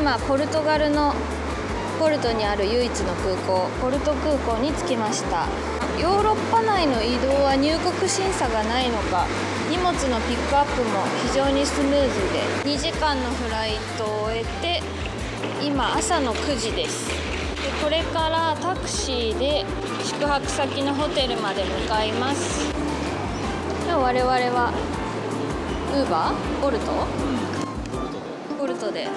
今ポルトガルのポルトにある唯一の空港、ポルト空港に着きました。ヨーロッパ内の移動は入国審査がないのか、荷物のピックアップも非常にスムーズで、2時間のフライトを終えて今朝の9時です。でこれからタクシーで宿泊先のホテルまで向かいます。でも我々はウーバー？ボルト？ボルトで。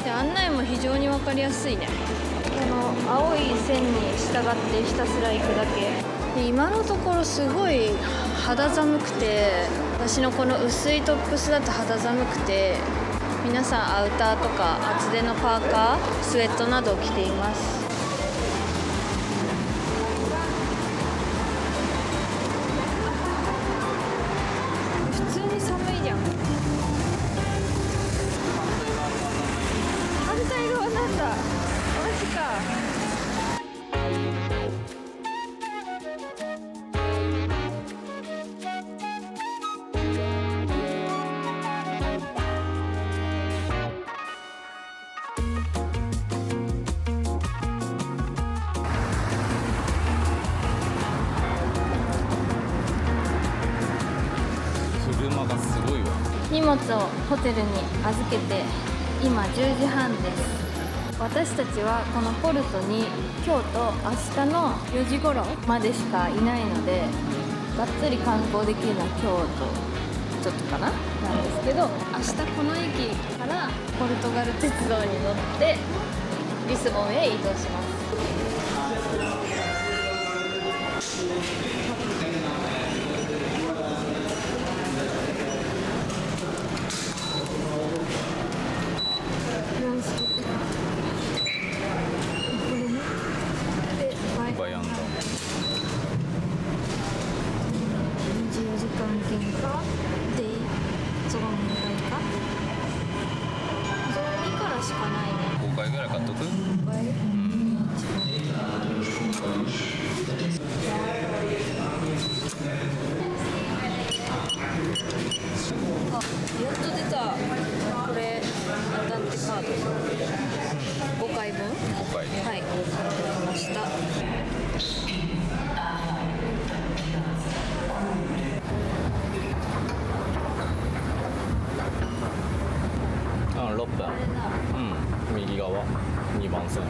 で案内も非常に分かりやすいね。この青い線に従ってひたすら行くだけで、今のところすごい肌寒くて、私のこの薄いトップスだと肌寒くて、皆さんアウターとか厚手のパーカー、スウェットなどを着ています。普通に寒いじゃん。反対側なんだ。マジか。車がすごいわ。荷物をホテルに預けて今10時半です。私たちはこのポルトに今日と明日の4時頃までしかいないので、がっつり観光できるのは今日とちょっとかななんですけど、明日この駅からポルトガル鉄道に乗ってリスボンへ移動します。バヤンダ。24時間経過でその問題か。12からしかないね。5回ぐらい買っとく？やっと出た。これアダンテカード5回分。5回。はい、買いました。6分。右側2番線。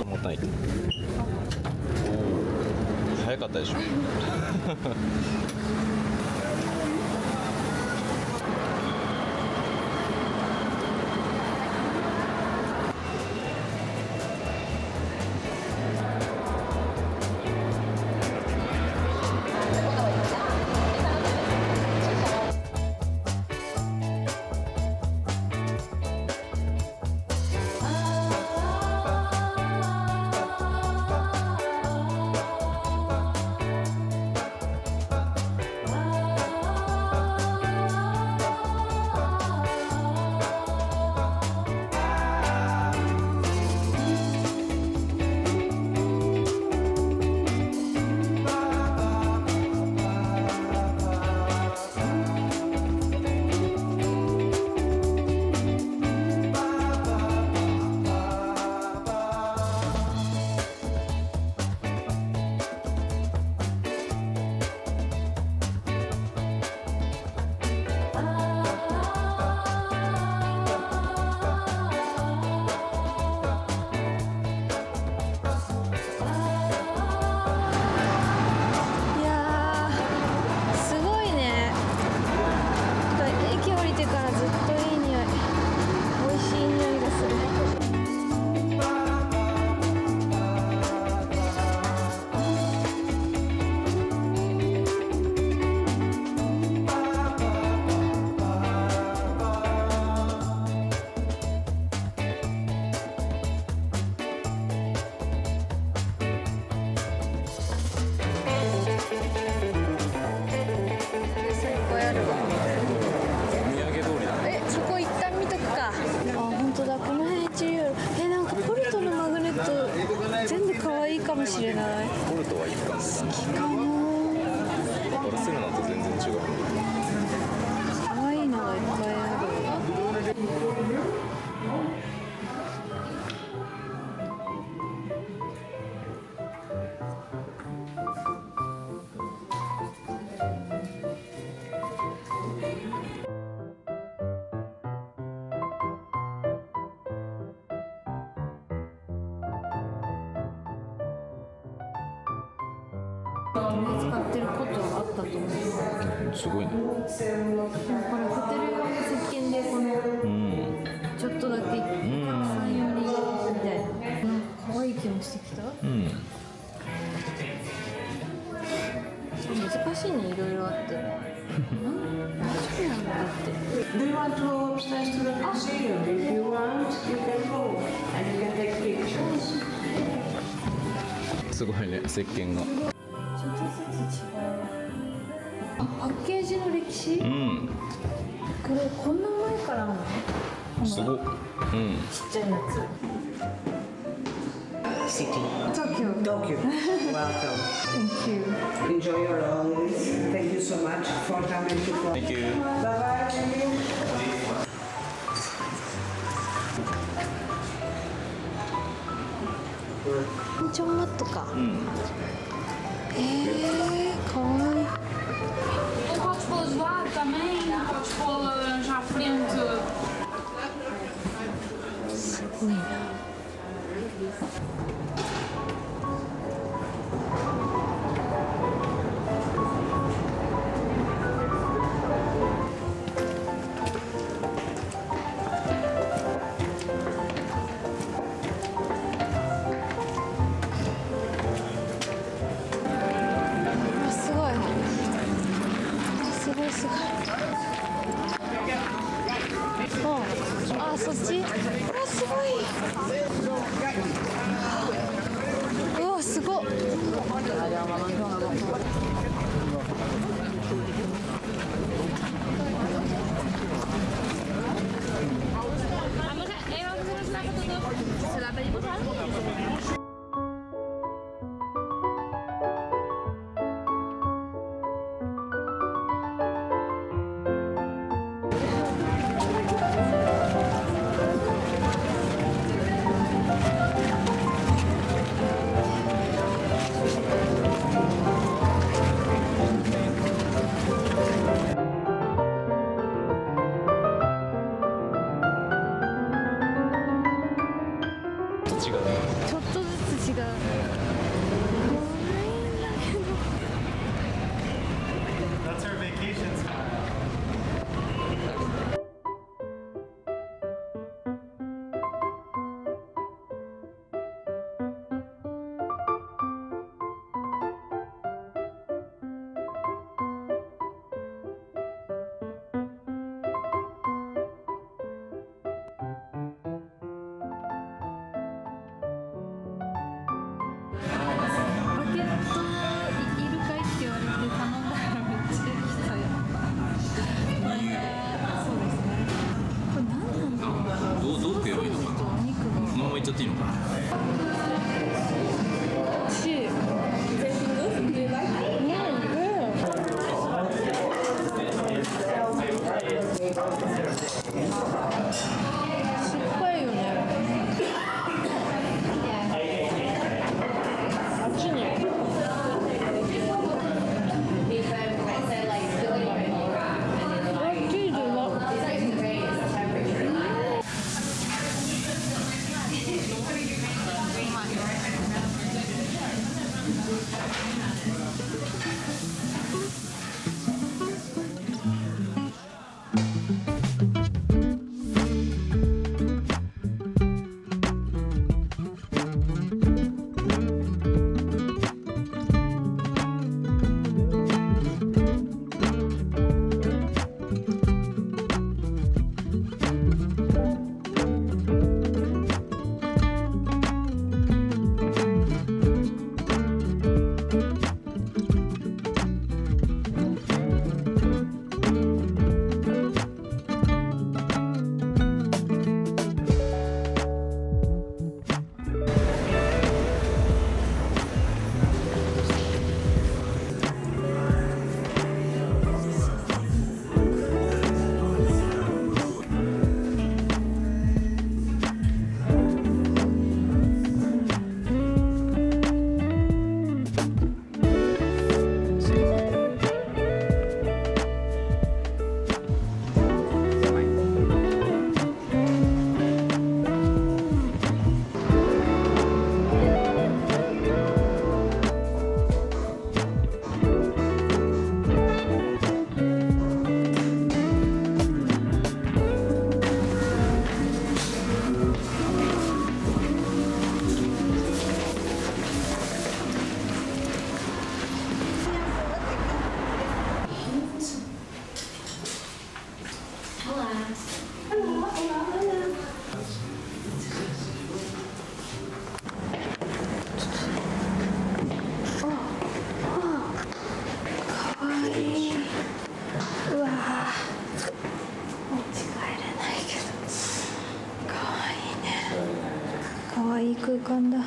重たい。早かったでしょ。使ってることはあったと思う。すごいね。これホテル用の石鹸でこのちょっとだけ3、4人みたいな可愛い気もしてきた。難しいね、いろいろあって。そうなんだって。Do you want to go upstairs to the museum? If you want, you can go and you can take pictures. すごいね、石鹸が。ちょっとずつ違う。あ、パッケージの歴史？これこんな前からあるの？すごっ。ちっちゃいやつ。City. Tokyo. Tokyo. Welcome. Thank you. Enjoy your holidays. Thank you so much for coming to Florida. Thank you. Bye-bye. Thank you. ちょんマットか。かわいい。Ou podes pôr de lado também, podes pôr já à frente. すごいな。すごい。すごいすごい。あ、そっち。うわ、すごい。うわ、すごっ。C'est la belle bouteille. 違うね。ちょっとずつ違う。That's our vacation spot. かわいい。うわー、持ち帰れないけどかわいいね。かわいい空間だ。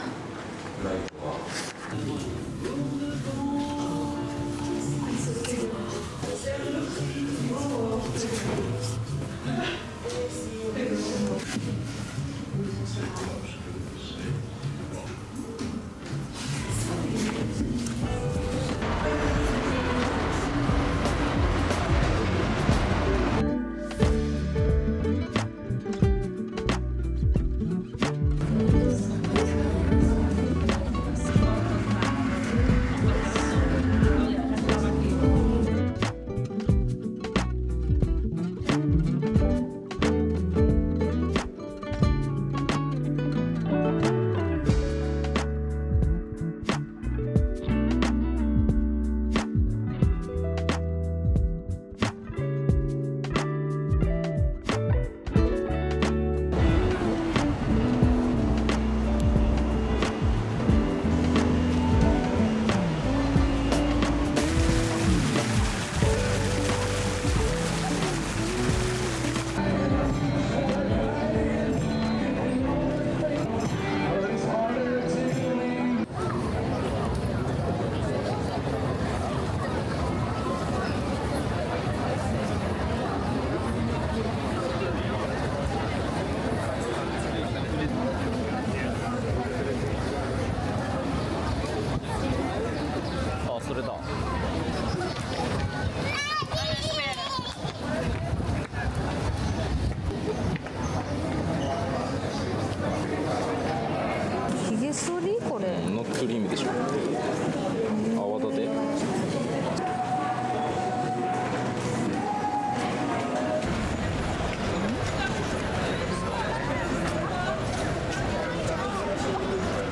あ、それだ。ひげ剃りこれ。ノットクリームでしょ。泡立て。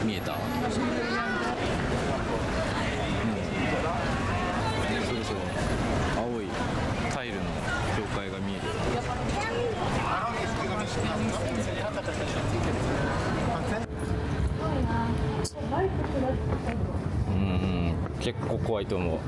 見えた。そうそう。青いタイルの境界が見える。結構怖いと思う。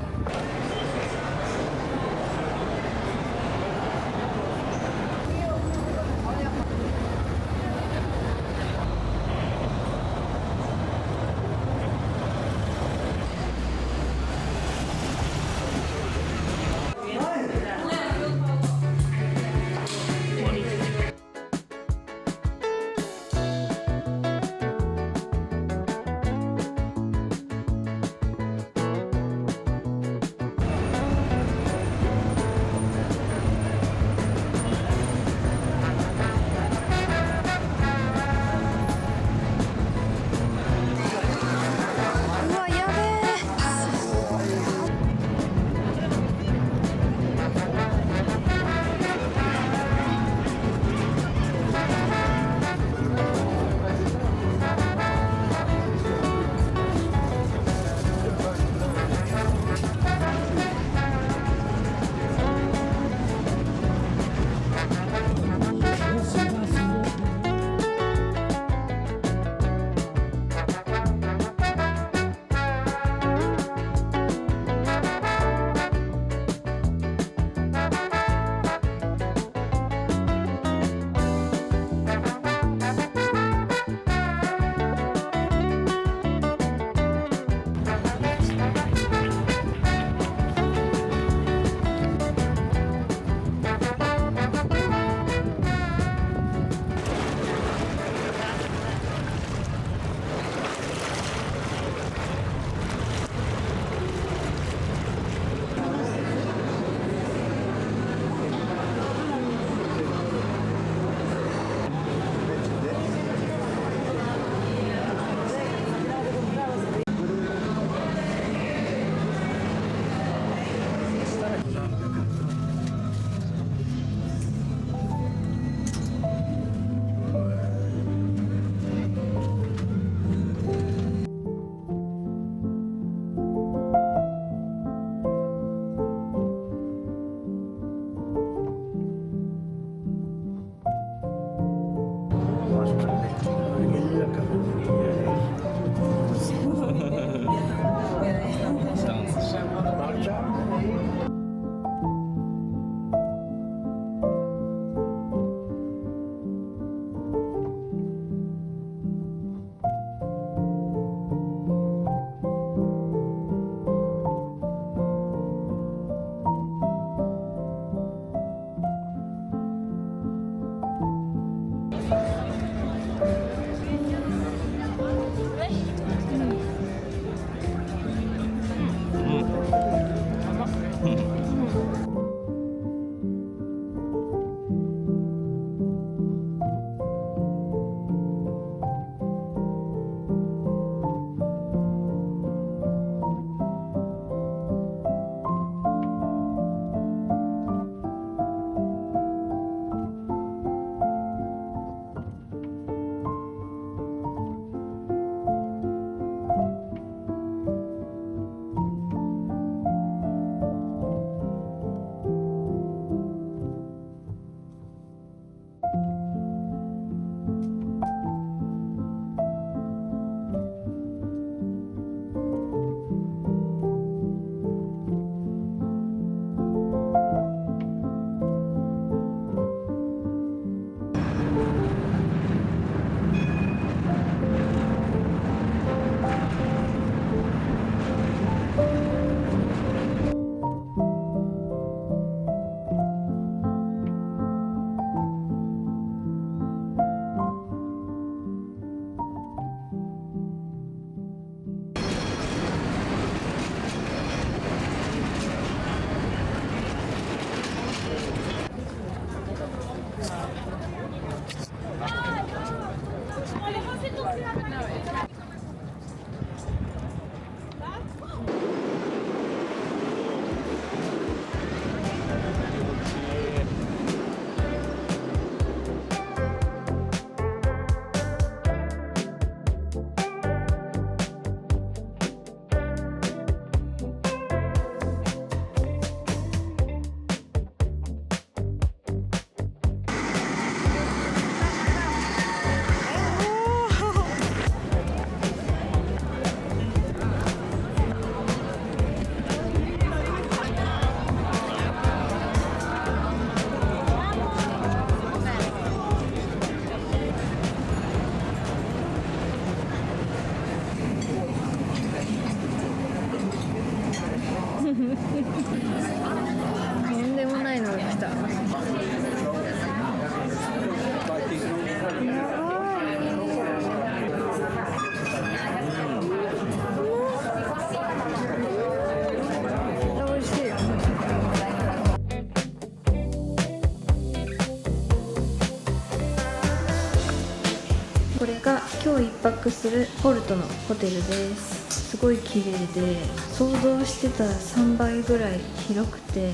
が今日1泊するポルトのホテルです。すごい綺麗で、想像してた3倍ぐらい広くて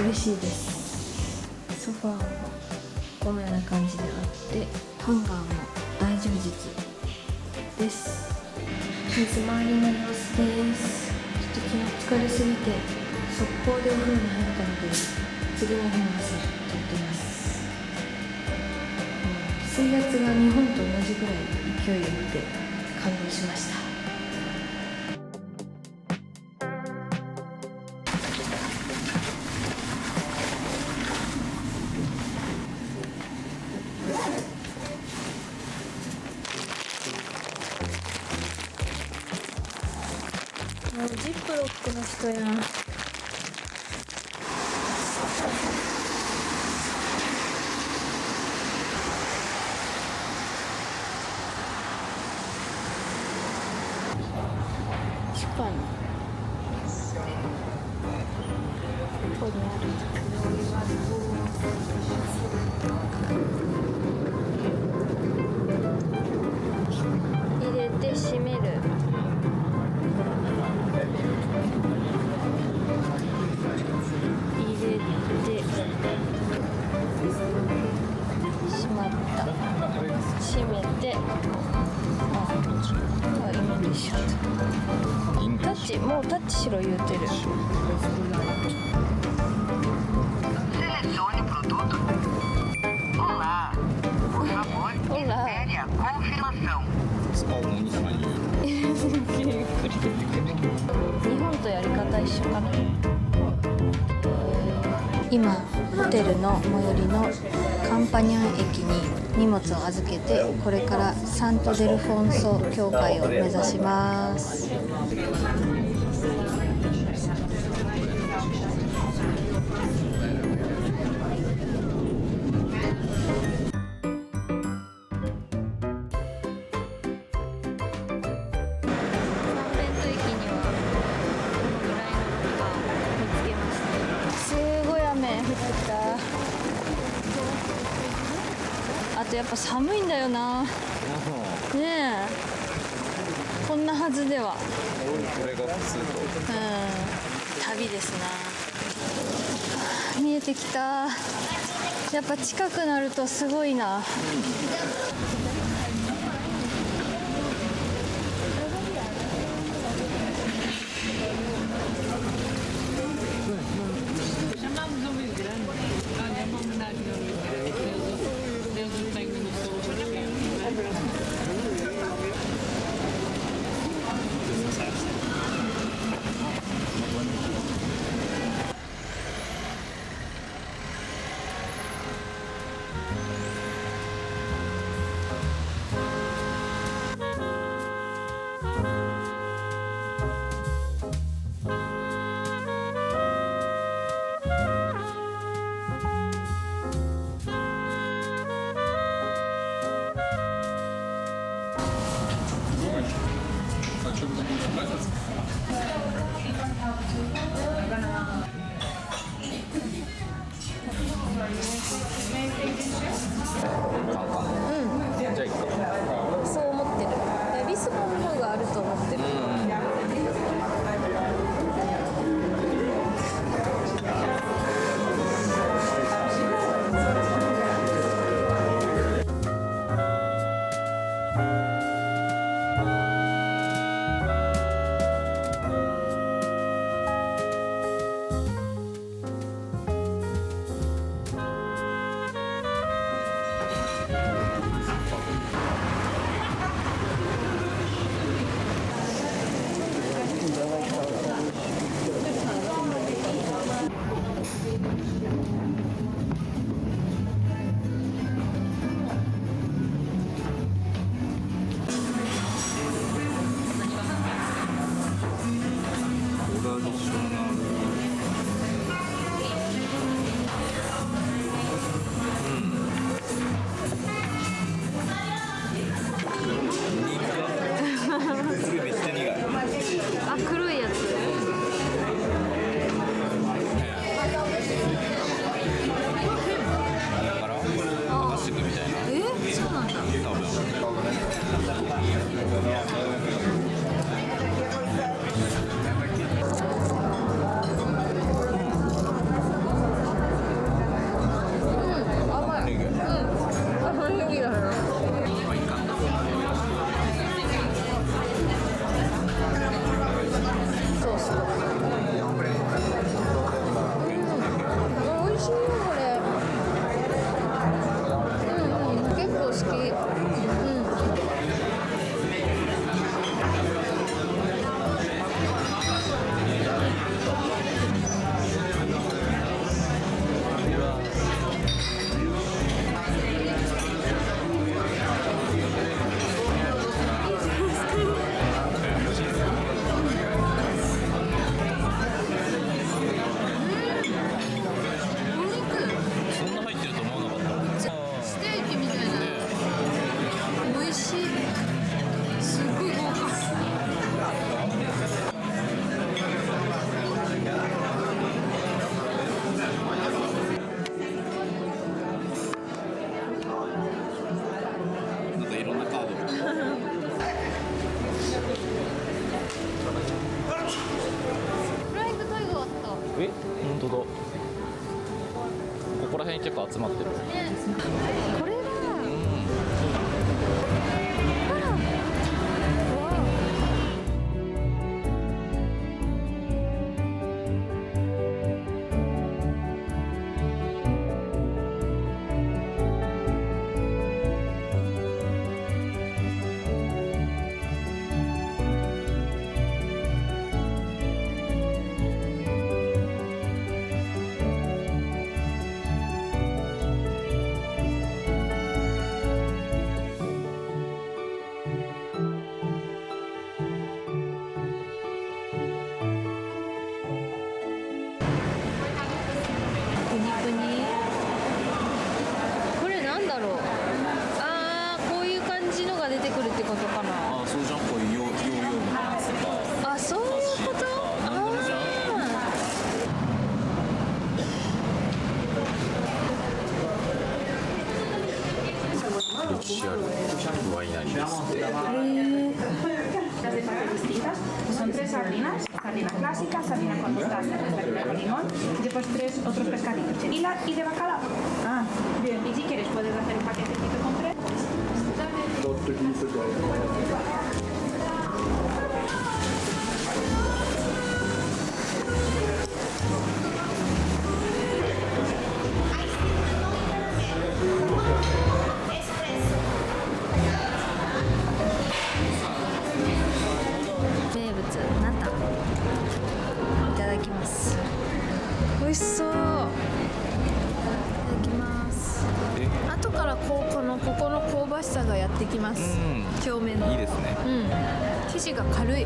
嬉しいです。ソファーもこのような感じであって、ハンガーも大充実です。水回りの様子です。ちょっと昨日疲れすぎて速攻でお風呂に入ったので、次の日の朝撮ってます。水圧が日本と同じぐらい勢いを持って感動しました。もうジップロックの人やん。シュパンここにある。入れて閉める。入れてしまった。閉めて、イングリッシュタッチ、もうタッチしろ言うてる。Selecione o produto. Olá, por favor, Olá. espere a confirmação. 日本とやり方一緒かな。今ホテルの最寄りのカンパニャン駅に荷物を預けて、これからサント・デルフォンソ教会を目指します。あとやっぱ寒いんだよな。ねえ、こんなはずでは。これが普通と。旅ですな。見えてきた。やっぱ近くなるとすごいな。結構集まってる。これだ。あら。わプニプニ。これなんだろう。ああ、こういう感じのが出てくるってことかな。あ、そうじゃん、こういうヨーヨーみたいなやつとか。あ、そういうこと。なんでもじゃん。歴史あるワイナリーですって。 Las de parte distintas. Son 3 sardinas, sardina clásica, sardina con mostaza, sardina con limón y después 3 otros pescaditos, chenila y de bacalao. Ah, bien. Y si quieres puedes hacer un paquetecito con 3.名物ナタ。いただきます。美味しそう。いただきます。後からここの香ばしさがやってきます。表面の。いいですね。生地が軽い。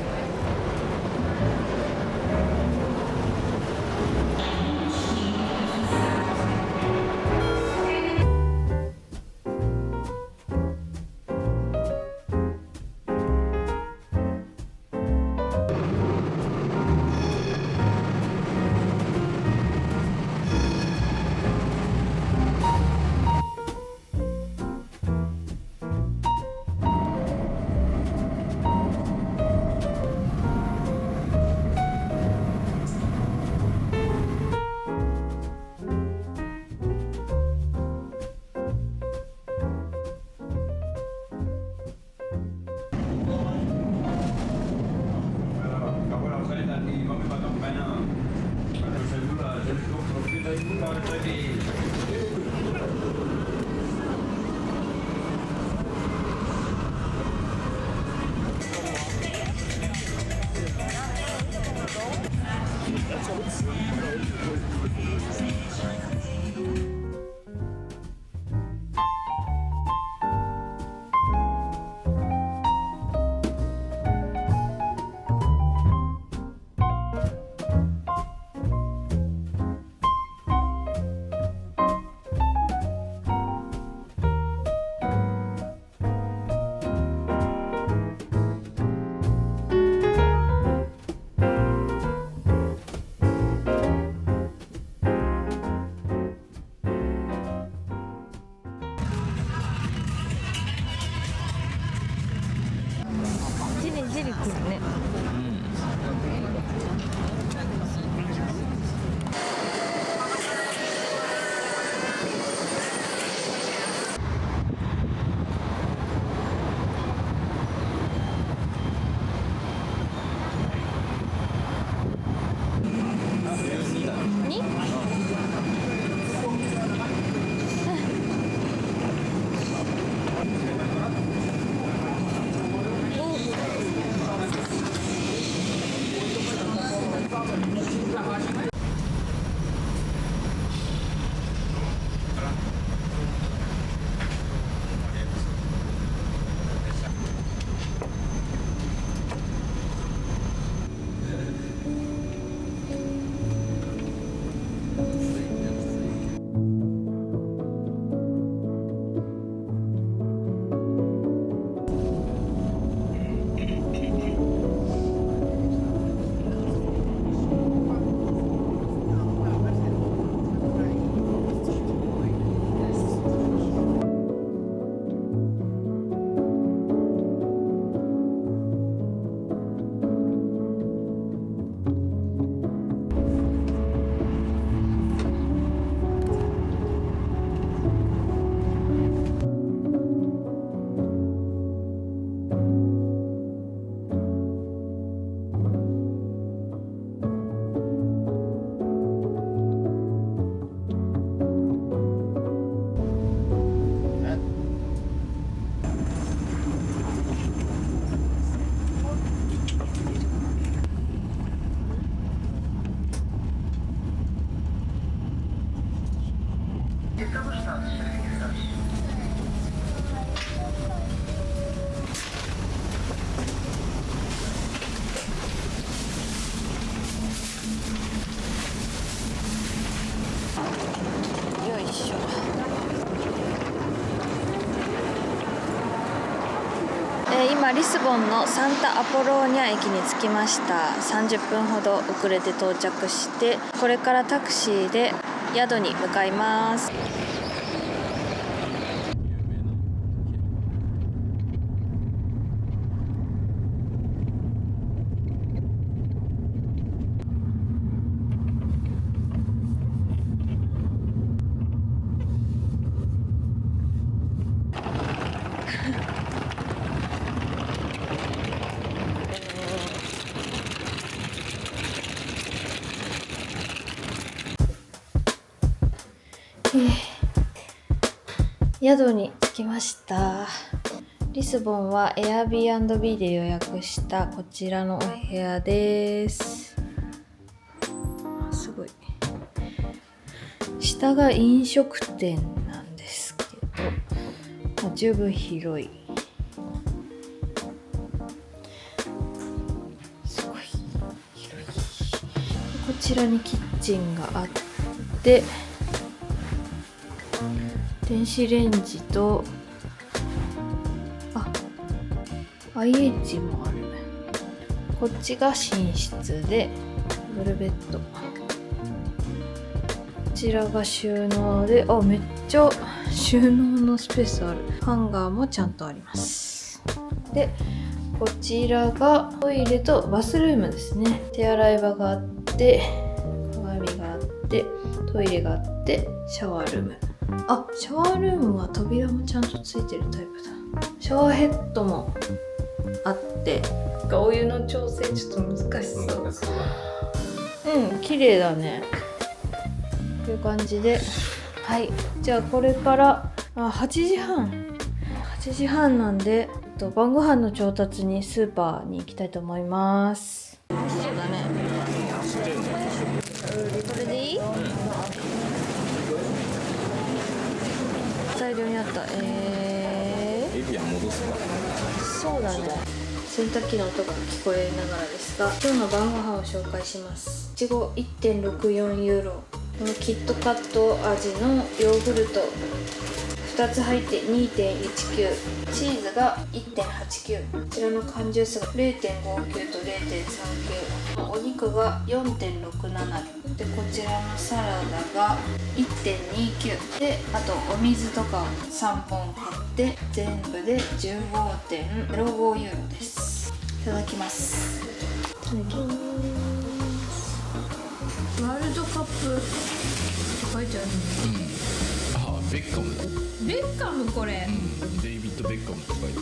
今リスボンのサンタアポローニャ駅に着きました。30分ほど遅れて到着して、これからタクシーで宿に向かいます。宿に着きました。リスボンは Airbnb で予約したこちらのお部屋です。すごい。下が飲食店なんですけど、十分広い。すごい広い。こちらにキッチンがあって、電子レンジとIH もある。こっちが寝室でダブルベッド、こちらが収納で、めっちゃ収納のスペースある。ハンガーもちゃんとあります。でこちらがトイレとバスルームですね。手洗い場があって、鏡があって、トイレがあって、シャワールーム。シャワールームは扉もちゃんとついてるタイプだ。シャワーヘッドもあって、お湯の調整ちょっと難しそう。綺麗だね。という感じで、はい。じゃあこれから8時半なんで、晩ご飯の調達にスーパーに行きたいと思います。そうだね。これでいい？大量にあった。エビは戻すか。そうだね。洗濯機の音が聞こえながらですが、今日の晩ご飯を紹介します。いちご 1.64 ユーロ、このキットカット味のヨーグルト2つ入って 2.19、 チーズが 1.89、 こちらの缶ジュースが 0.59 と 0.39、 お肉が 4.67 で、こちらのサラダが 1.29 で、あとお水とかを3本買って全部で 15.05 ユーロです。いただきます。いただきます。ワールドカップって書いてあるね。ベッカム。ベッカムこれ。デイビッド・ベッカムって書いて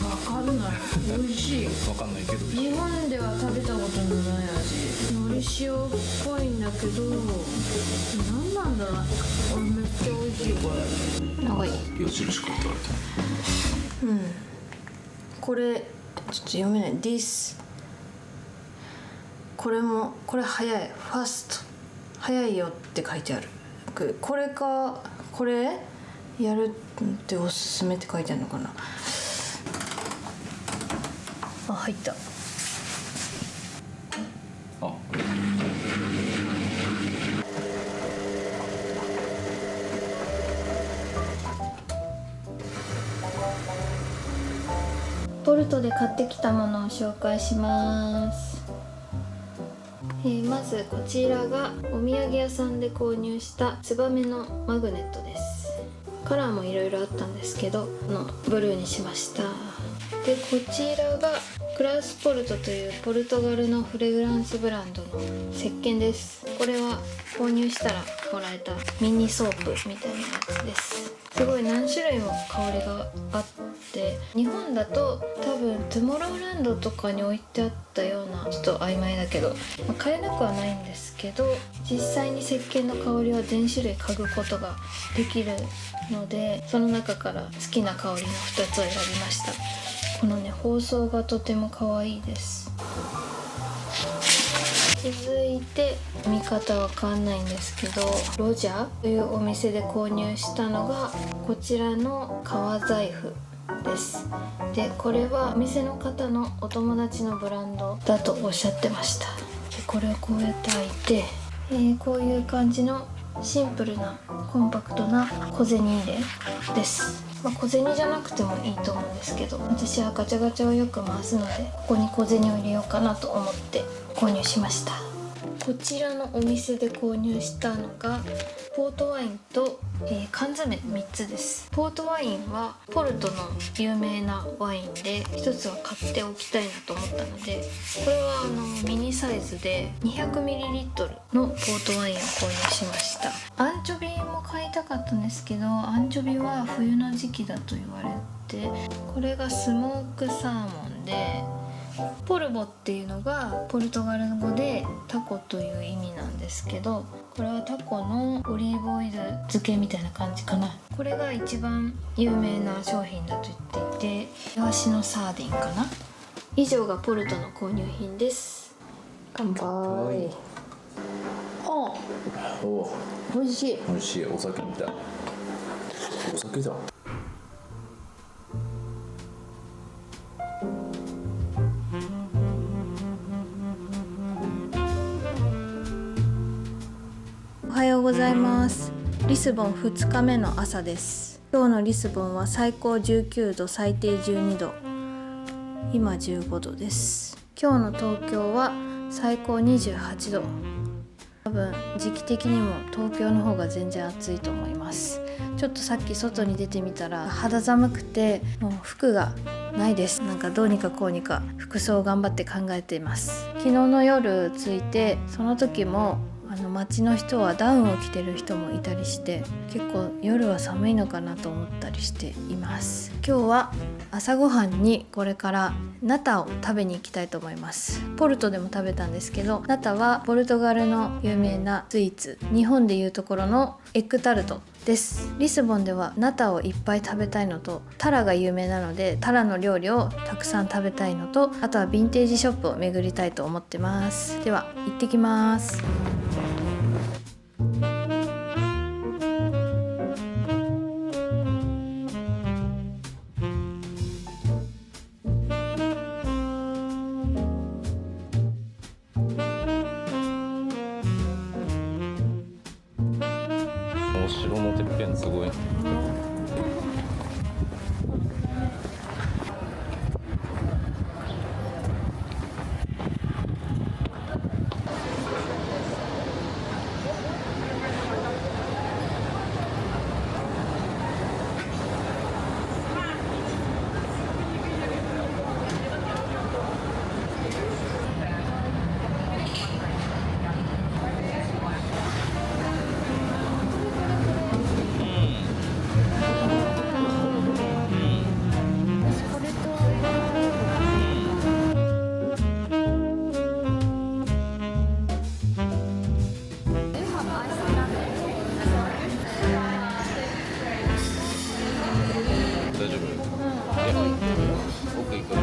あわかんない。美味しい。る。わかんないけど。日本では食べたことのない味。のり塩っぽいんだけど、何なんだろう。これめっちゃ美味しいこれ。長い。矢印書いてある。これちょっと読めない。This。これ早い。ファスト。早いよって書いてある。これか。これやるっておすすめって書いてあるのかな。入った。ポルトで買ってきたものを紹介します。まずこちらがお土産屋さんで購入したツバメのマグネットです。カラーもいろいろあったんですけど、ブルーにしました。でこちらがクラウスポルトというポルトガルのフレグランスブランドの石鹸です。これは購入したらもらえたミニソープみたいなやつです。すごい何種類も香りがあって、日本だと多分トゥモローランドとかに置いてあったような、ちょっと曖昧だけど、買えなくはないんですけど、実際に石鹸の香りは全種類嗅ぐことができるので、その中から好きな香りの2つを選びました。このね、包装がとても可愛いです。続いて見方わかんないんですけど、ロジャーというお店で購入したのがこちらの革財布です。でこれはお店の方のお友達のブランドだとおっしゃってました。でこれをこうやって開いて、こういう感じのシンプルなコンパクトな小銭入れです。小銭じゃなくてもいいと思うんですけど、私はガチャガチャをよく回すので、ここに小銭を入れようかなと思って購入しました。こちらのお店で購入したのがポートワインと、缶詰3つです。ポートワインはポルトの有名なワインで、1つは買っておきたいなと思ったので、これはミニサイズで 200ml のポートワインを購入しました。アンチョビも買いたかったんですけど、アンチョビは冬の時期だと言われて、これがスモークサーモンで、ポルボっていうのがポルトガル語でタコという意味なんですけど、これはタコのオリーブオイル漬けみたいな感じかな。これが一番有名な商品だと言っていて、イワシのサーディンかな。以上がポルトの購入品です。乾杯。お美味しい。美味しい。お酒みたい。お酒だ。おはようございます。リスボン2日目の朝です。今日のリスボンは最高19度、最低12度、今15度です。今日の東京は最高28度。多分時期的にも東京の方が全然暑いと思います。ちょっとさっき外に出てみたら肌寒くて、もう服がないです。なんかどうにかこうにか服装を頑張って考えています。昨日の夜着いて、その時も街の人はダウンを着てる人もいたりして、結構夜は寒いのかなと思ったりしています。今日は朝ごはんにこれからナタを食べに行きたいと思います。ポルトでも食べたんですけど、ナタはポルトガルの有名なスイーツ、日本でいうところのエッグタルトです。リスボンではナタをいっぱい食べたいのと、タラが有名なのでタラの料理をたくさん食べたいのと、あとはヴィンテージショップを巡りたいと思ってます。では行ってきます。お城のてっぺんすごい。大丈夫？奥行く。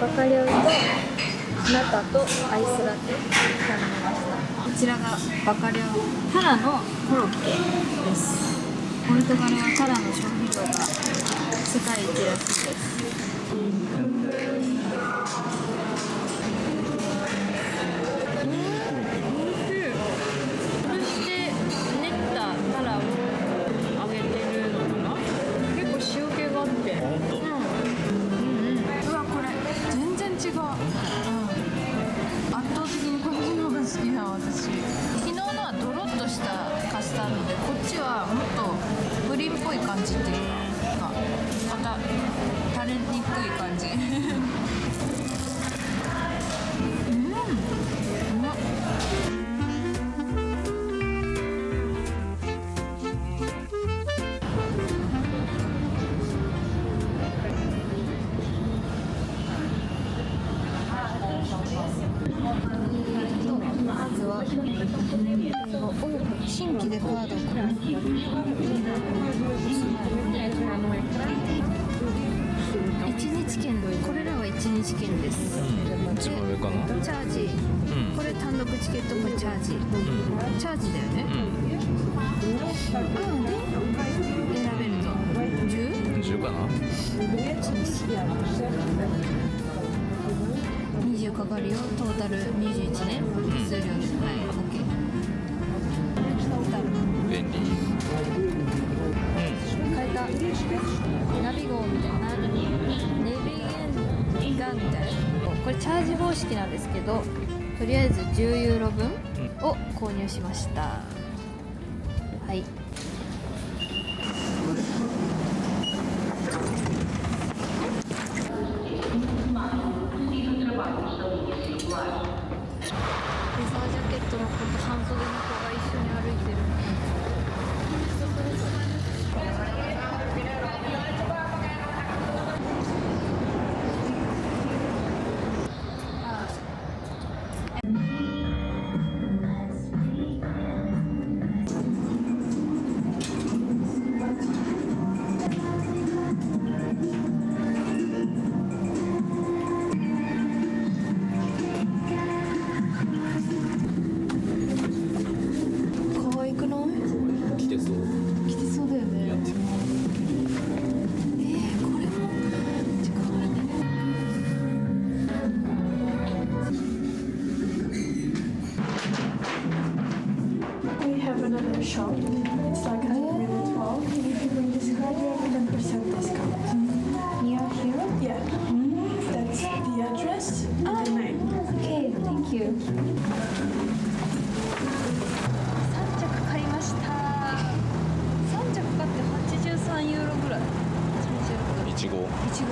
バカリョウとナタとアイスラテ頼みました。こちらがバカリョウタラのコロッケです。ポルトガルはタラの消費量が世界一らしいです。感じっていうか、また垂れにくい感じ。うまっ。まずは新規でカード1日券、これらは1日券です。一番上かな。チャージ、これ単独チケットもチャージ、チャージだよね。で選べると10 50かな。20かかるよ。トータル21ね。数量で。はい、OK。便利。変えた。ナビ号みたいな。ネビゲンガンみたいな。これチャージ方式なんですけど、とりあえず10ユーロ分を購入しました。はい。レザージャケットの子と半袖の子が一緒に歩いてる。可愛くない？来てそう。着てそうだよね。やってる。これもめっちゃ可愛いね。We have another shop. It's like a 2-minute walk. And if you bring this card, you have a 10% discount. Near here? Yeah. That's the address and the name. Okay, thank you. 3着買いました。3着買って83ユーロぐらい。いちご。いちご？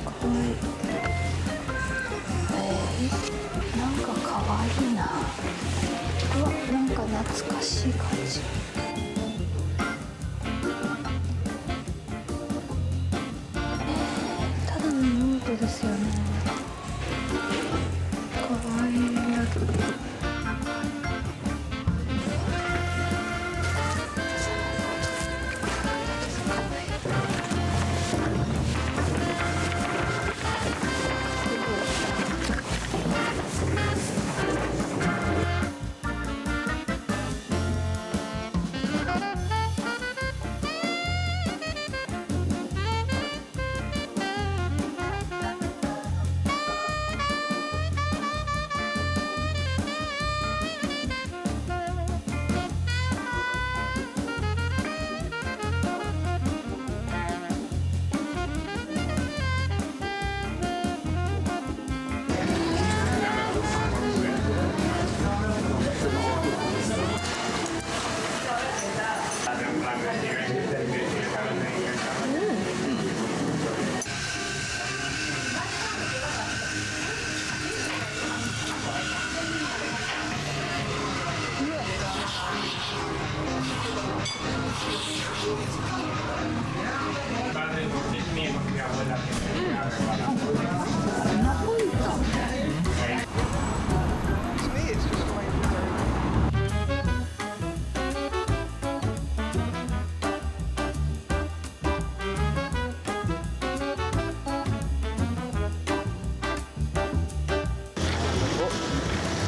かわいい。なんかかわいいな。うわ、なんか懐かしい感じ。ただのノートですよね。かわいい。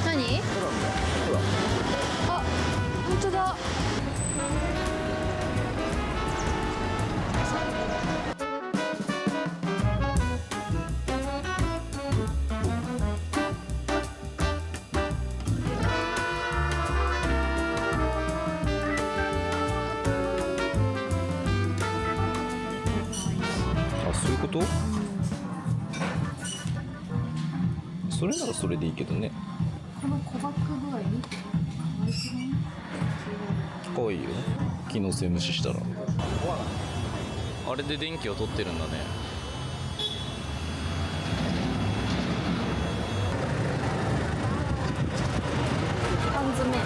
何？あ、本当だ。あ、そういうこと？それならそれでいいけどね。この小バッグ具合に可愛くない？かわいいよ。機能性無視したら。あれで電気を取ってるんだね。缶詰。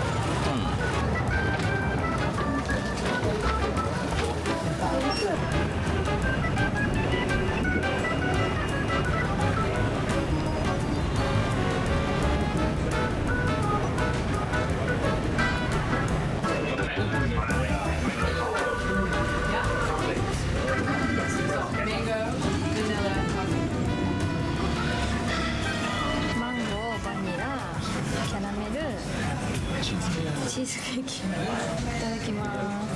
チーズケーキ。チーズケーキいただきます。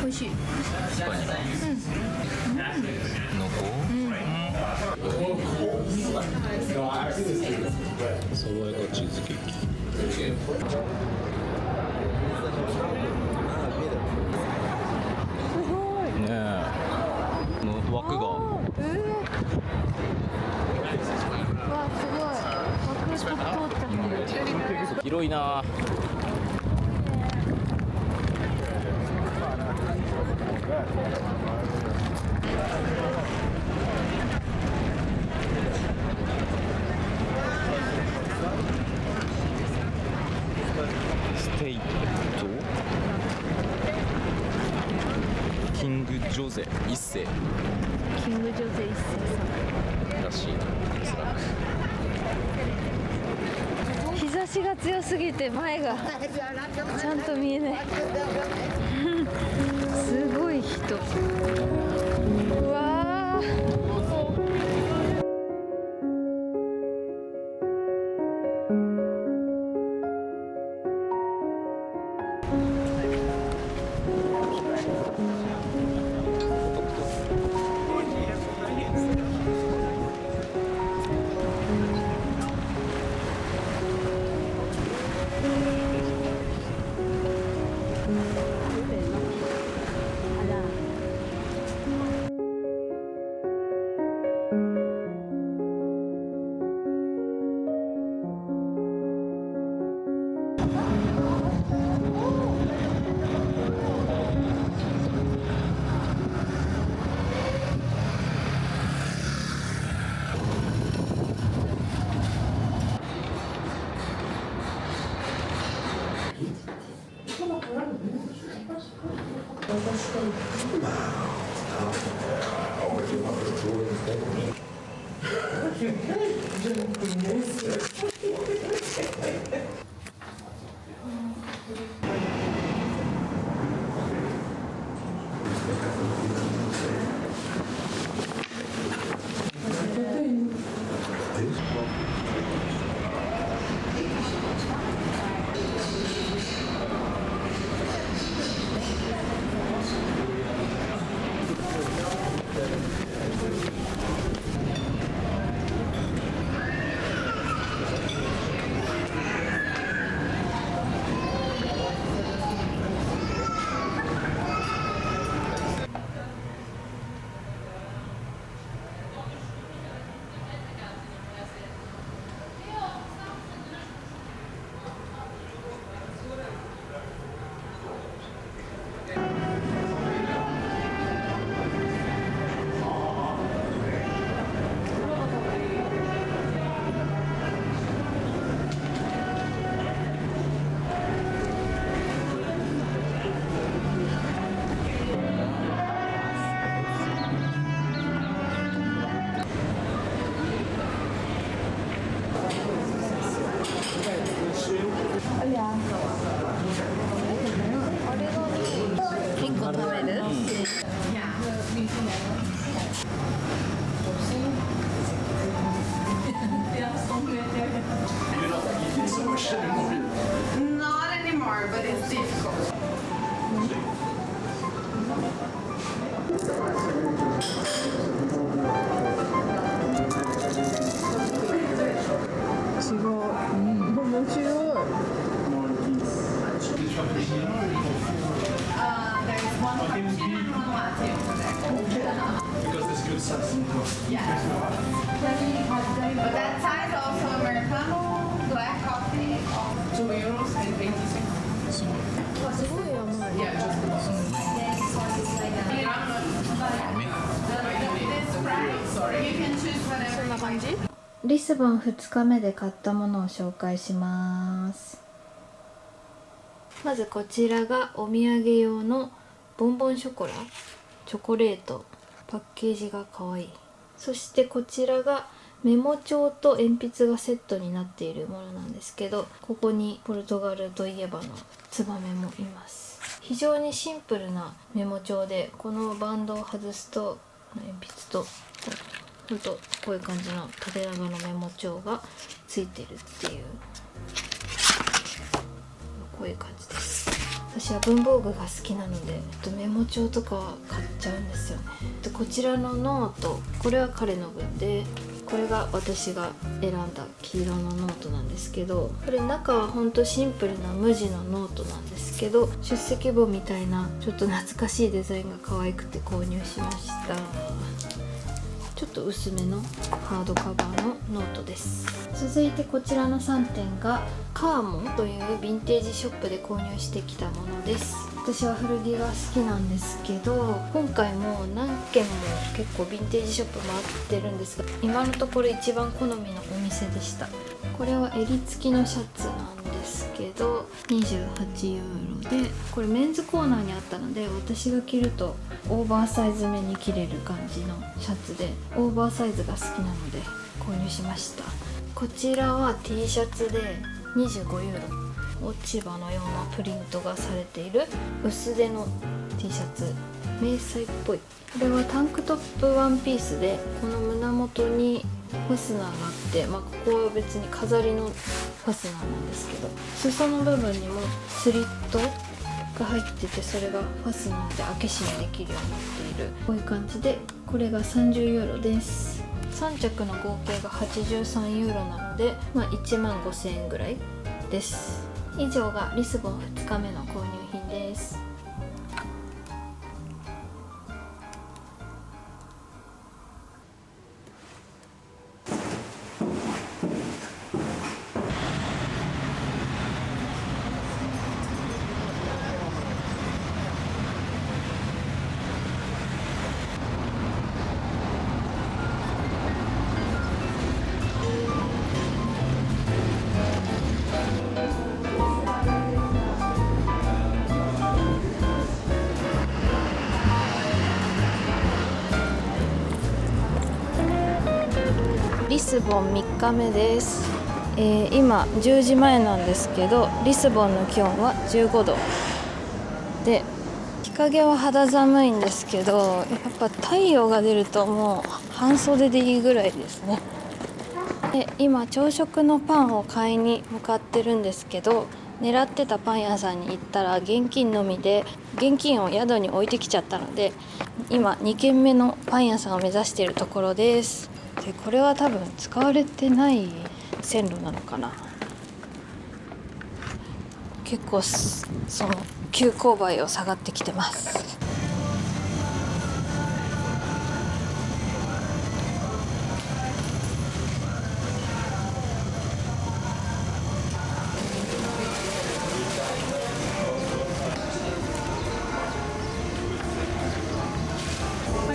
美味しい。確かに。濃厚。爽やかチーズケーキ。ねえ。の枠が。わすごい。枠通っちゃってる。広いな。ステイとキングジョゼ一世キングジョゼ一世さんらしいな。おそらく日差しが強すぎて前がちゃんと見えないすごい人。うわー1個食べる？Not anymore, but it's difficult. There's one cappuccino and one latte over there. Because there's good substance. Yeah. But that side also Americano, black coffee, €2 and 20 cents. すごい甘い。 Yeah, just the most. This price, sorry. You can choose whatever. そんな感じ？リスボン2日目で買ったものを紹介します。まずこちらがお土産用のボンボンショコラ、チョコレート、パッケージが可愛い。そしてこちらがメモ帳と鉛筆がセットになっているものなんですけど、ここにポルトガルといえばのツバメもいます。非常にシンプルなメモ帳で、このバンドを外すと鉛筆とほんとこういう感じの縦長のメモ帳がついてるっていう、こういう感じです。私は文房具が好きなのでメモ帳とかは買っちゃうんですよね。こちらのノート、これは彼の分で、これが私が選んだ黄色のノートなんですけど、これ中はほんとシンプルな無地のノートなんですけど、出席簿みたいなちょっと懐かしいデザインが可愛くて購入しました。ちょっと薄めのハードカバーのノートです。続いてこちらの3点がカーモンというヴィンテージショップで購入してきたものです。私は古着が好きなんですけど、今回も何軒も結構ヴィンテージショップ回ってるんですが、今のところ一番好みのお店でした。これは襟付きのシャツなんですけど28ユーロで、これメンズコーナーにあったので、私が着るとオーバーサイズめに着れる感じのシャツで、オーバーサイズが好きなので購入しました。こちらは T シャツで25ユーロ、落ち葉のようなプリントがされている薄手の T シャツ、迷彩っぽい。これはタンクトップワンピースで、この胸元にファスナーがあって、ここは別に飾りのファスナーなんですけど、裾の部分にもスリットが入ってて、それがファスナーで開け閉めできるようになっている、こういう感じで、これが30ユーロです。3着の合計が83ユーロなので、1万5000円ぐらいです。以上がリスボン2日目の購入品です。リスボン3日目です。今10時前なんですけど、リスボンの気温は15度で、日陰は肌寒いんですけど、やっぱ太陽が出るともう半袖でいいぐらいですね。で、今朝食のパンを買いに向かってるんですけど、狙ってたパン屋さんに行ったら現金のみで、現金を宿に置いてきちゃったので、今2軒目のパン屋さんを目指しているところです。で、これは多分使われてない線路なのかな。結構その急勾配を下がってきてます。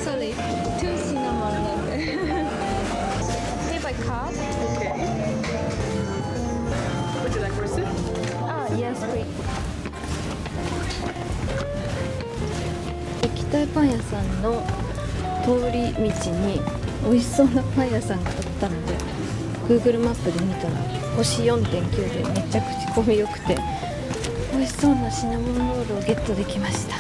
Sorry, 2 cinnamon latte. Pay by card? Okay. Would you like receipt? Yes, please. 行きたいパン屋さんの通り道に美味しそうなパン屋さんがあったので、 Google マップで見たら星 4.9 でめっちゃ口コミ良くて、美味しそうなシナモンロールをゲットできました。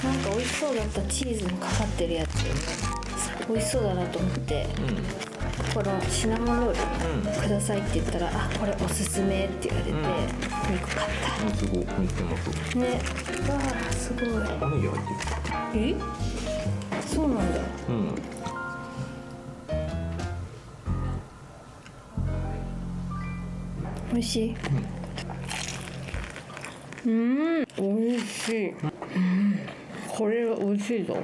なんか美味しそうだったチーズのかかってるやつ、美味しそうだなと思って、このシナモンロールくださいって言ったら、あ、これおすすめって言われて、2個買った。すごい似てますね、わあ、すごい。玉ねぎ入ってる。そうなんだ。美味しい。美味しい。これは美味しいぞ。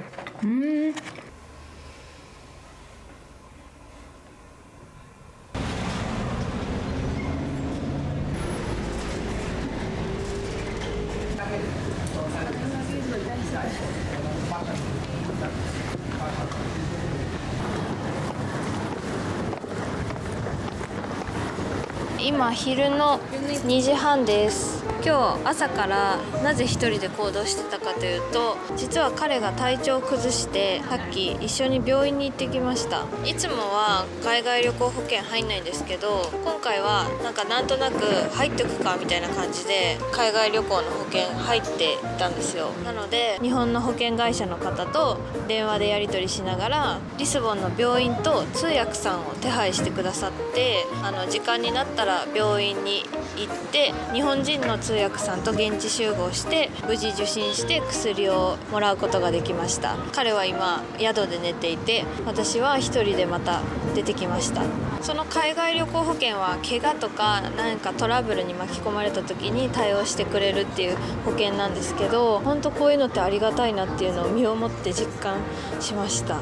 今昼の2時半です。今日朝からなぜ一人で行動してたかというと、実は彼が体調を崩してさっき一緒に病院に行ってきました。いつもは海外旅行保険入んないんですけど、今回はなんとなく入ってくかみたいな感じで海外旅行の保険入っていたんですよ。なので日本の保険会社の方と電話でやり取りしながら、リスボンの病院と通訳さんを手配してくださって、時間になったら病院に行って日本人の通訳さんと現地集合して無事受診して薬をもらうことができました。彼は今宿で寝ていて、私は一人でまた出てきました。その海外旅行保険は怪我とか何かトラブルに巻き込まれた時に対応してくれるっていう保険なんですけど、本当こういうのってありがたいなっていうのを身をもって実感しました。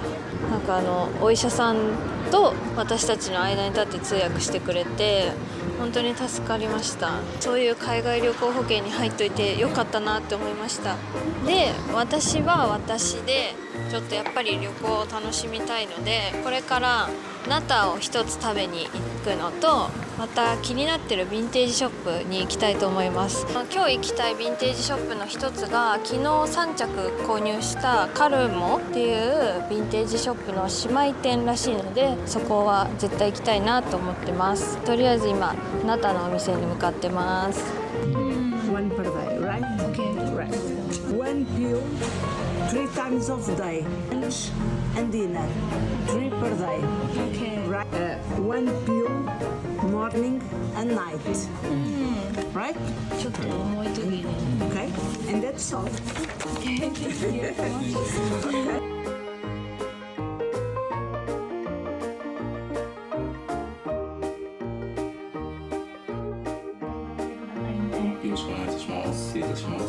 お医者さんと私たちの間に立って通訳してくれて本当に助かりました。そういう海外旅行保険に入っといてよかったなって思いました。で、私は私でちょっとやっぱり旅行を楽しみたいので、これからナタを一つ食べに行くのと、また気になってるヴィンテージショップに行きたいと思います。今日行きたいヴィンテージショップの一つが、昨日3着購入したカルモっていうヴィンテージショップの姉妹店らしいので、そこは絶対行きたいなと思ってます。とりあえず今ナタのお店に向かってます。One per day, right? Okay. Right. One pill, 3 times of day, lunch and dinner, 3 per day. Okay. Right. One pill, morning and night. Right? ちょっと重い時に。 Okay. And that's all. Okay. よろしくお願いいたします。失礼いたします。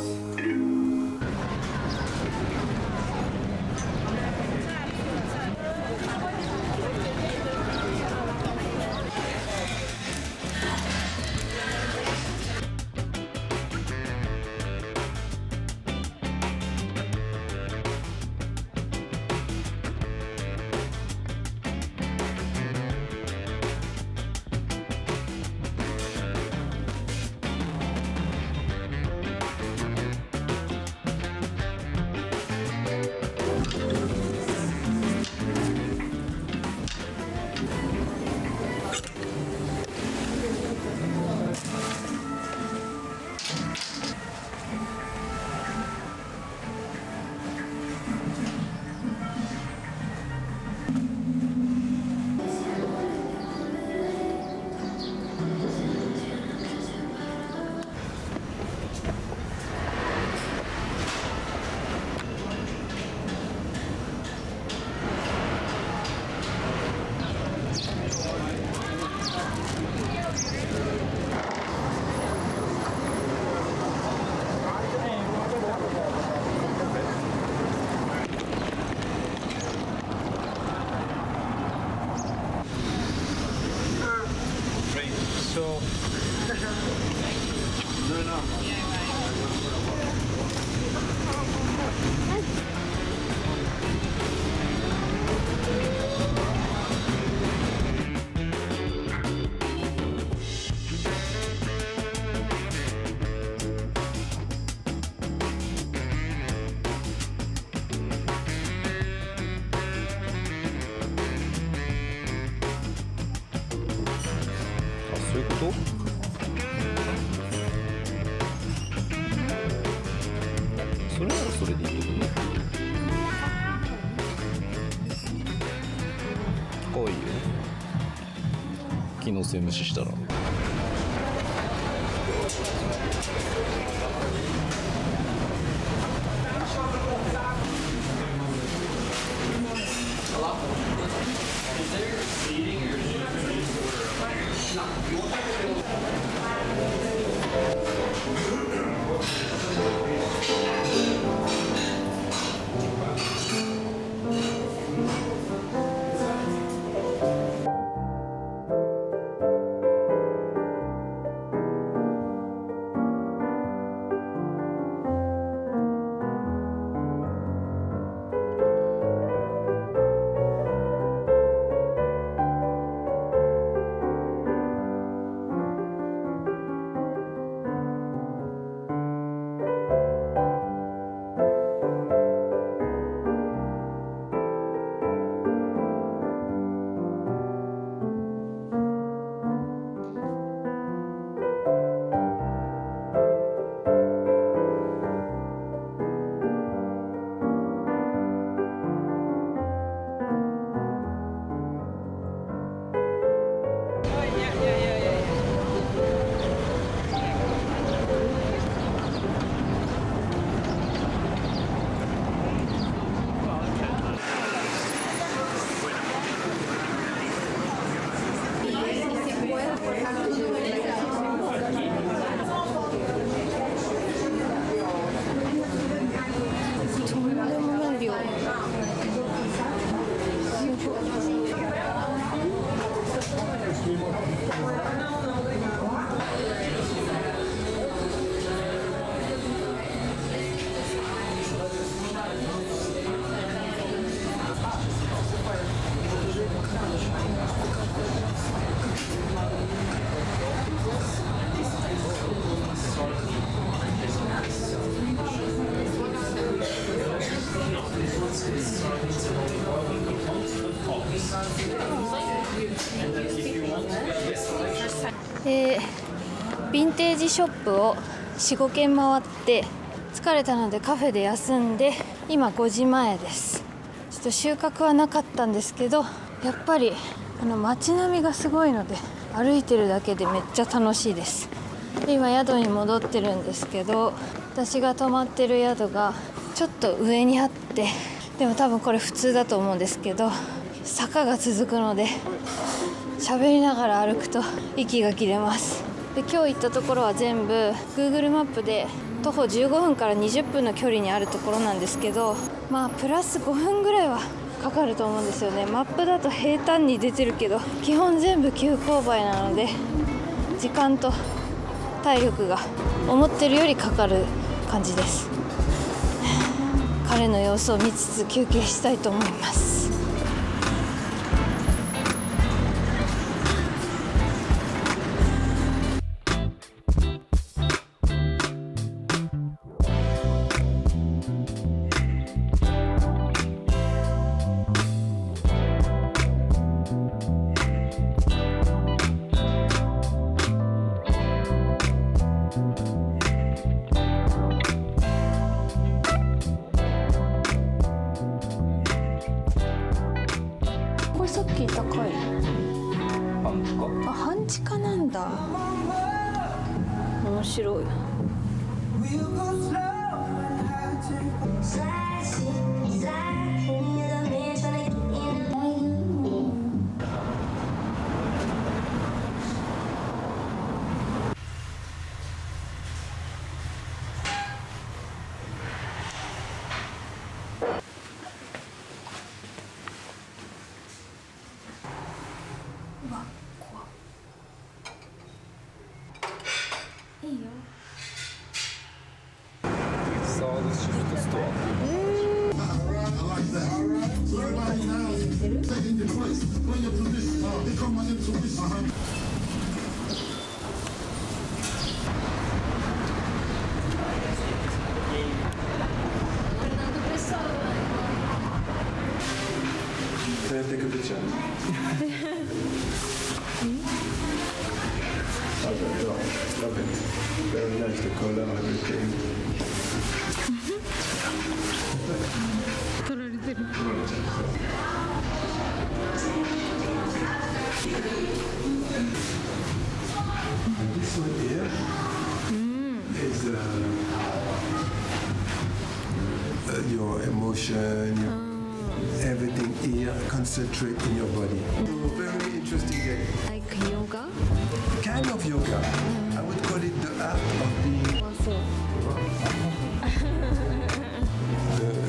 そういうこと？それならそれでいいけどね。かわいいよ。機能性無視したら。ヴィンテージショップを 4,5 軒回って疲れたのでカフェで休んで、今5時前です。ちょっと収穫はなかったんですけど、やっぱり街並みがすごいので歩いてるだけでめっちゃ楽しいです。で今宿に戻ってるんですけど、私が泊まってる宿がちょっと上にあって、でも多分これ普通だと思うんですけど、坂が続くので喋りながら歩くと息が切れます。で今日行ったところは全部 Google マップで徒歩15分から20分の距離にあるところなんですけど、プラス5分ぐらいはかかると思うんですよね。マップだと平坦に出てるけど、基本全部急勾配なので時間と体力が思ってるよりかかる感じです。彼の様子を見つつ休憩したいと思います。これさっき高い半地下なんだ。面白い。サードシフトストア。Can I take a picture? Love it. Very nice, the color, everything. 撮られてる。This one here is your emotion, everything here concentrate in your body. So very interesting day. Like yoga? Kind of yoga. I would call it the art of being.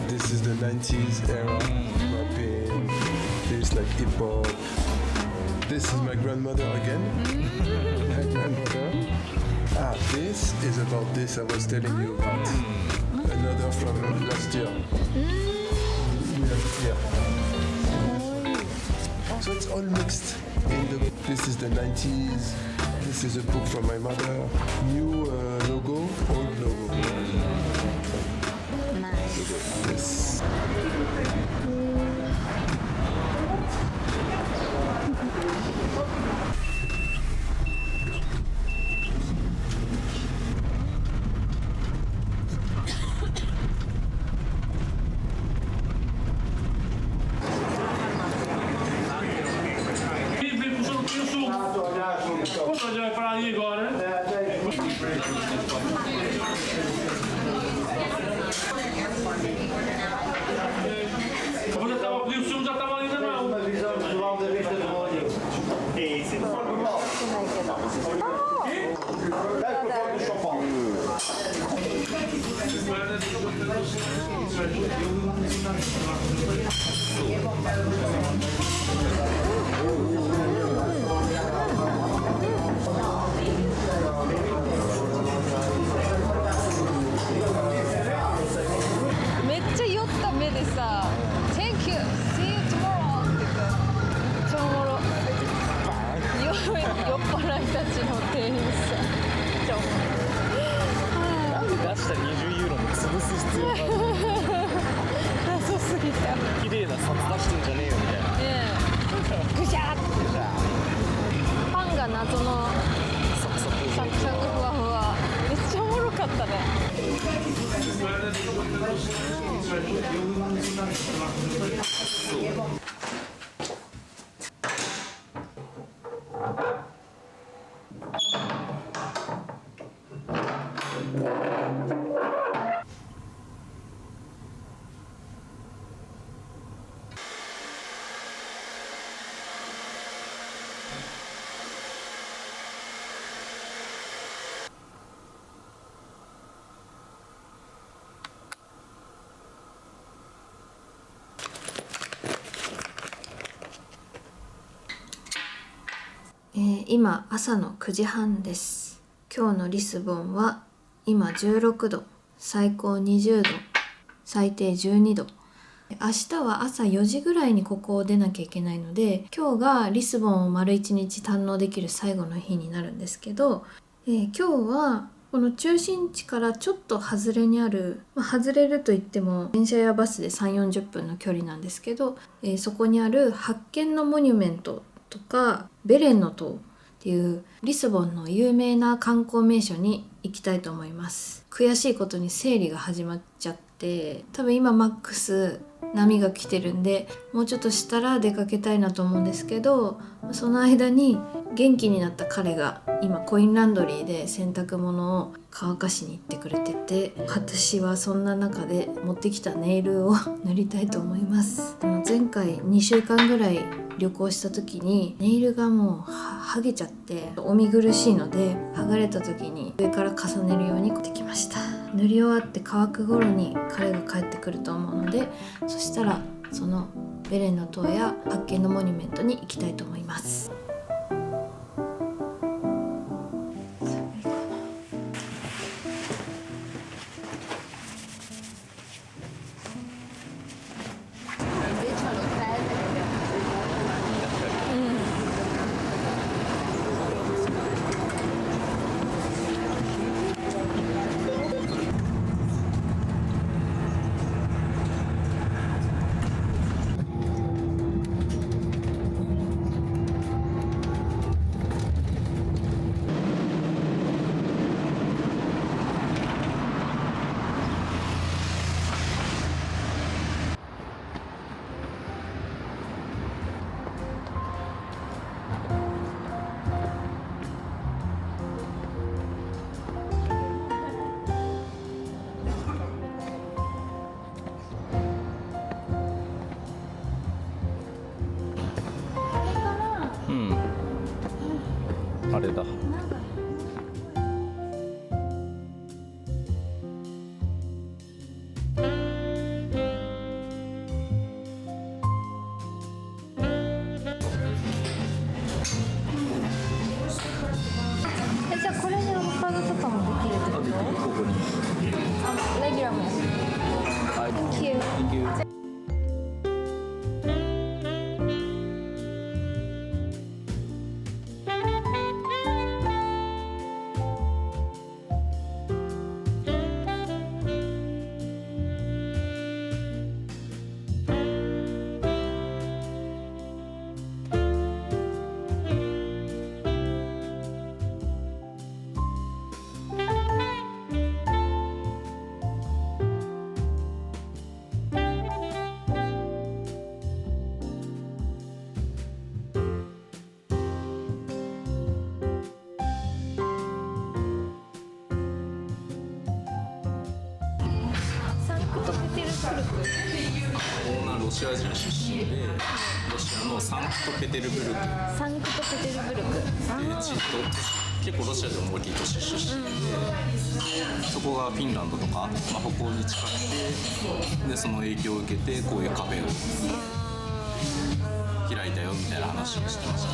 This is the 90s era, rapping, this like hip hop. This is my grandmother again. My grandmother. This is about this I was telling you about. Another from last year. Yeah. So it's all mixed. This is the 90s. This is a book from my mother. New logo, old logo. Yes. Quando eu estava a pedir o sumo já estava ali na mão. Uma visão visual da vista do molho. É isso. Dá para fora do São Paulo. めっちゃ酔った目でさ Thank you, see you tomorrow って言った。めっちゃおもろ。酔っ払いたちの店員さん。めっちゃおもろ。なんで出した20ユーロも潰す必要がある。謎すぎた。綺麗な札出してんじゃねえよみたいな。ねえ。ぐしゃーって。今朝の9時半です。今日のリスボンは今16度、最高20度、最低12度。明日は朝4時ぐらいにここを出なきゃいけないので、今日がリスボンを丸1日堪能できる最後の日になるんですけど、今日はこの中心地からちょっと外れにある、外れるといっても電車やバスで 3,40 分の距離なんですけど、そこにある発見のモニュメントとかベレンの塔っていうリスボンの有名な観光名所に行きたいと思います。悔しいことにセーリが始まっちゃって、多分今マックス波が来てるんで、もうちょっとしたら出かけたいなと思うんですけど、その間に元気になった彼が今コインランドリーで洗濯物を乾かしに行ってくれてて、私はそんな中で持ってきたネイルを塗りたいと思います。前回2週間ぐらい旅行した時にネイルがもう剥げちゃってお見苦しいので、剥がれた時に上から重ねるようにできました。塗り終わって乾く頃に彼が帰ってくると思うので、そしたらそのベレンの塔や発見のモニュメントに行きたいと思います。あれだ。じゃあこれでアボカドとかもできるってこと？ここに。レギュラーもやってる。Thank you. Thank you. オーナーロシア人出身で、ロシアのサンクトペテルブルク。サンクトペテルブルク。結構ロシアでも大きい都市出身で、そこがフィンランドとか、北欧に近くて、でその影響を受けてこういうカフェを開いたよみたいな話をしてました。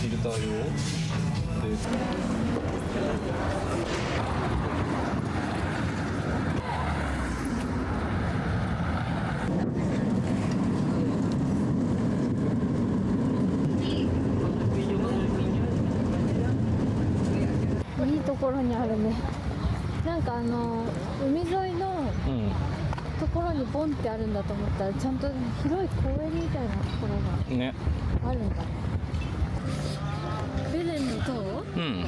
フィルター用でいいところにあるね。なんか海沿いのところにボンってあるんだと思ったらちゃんと広い公園みたいなところがね。あるんだね。ベレンの塔？うん。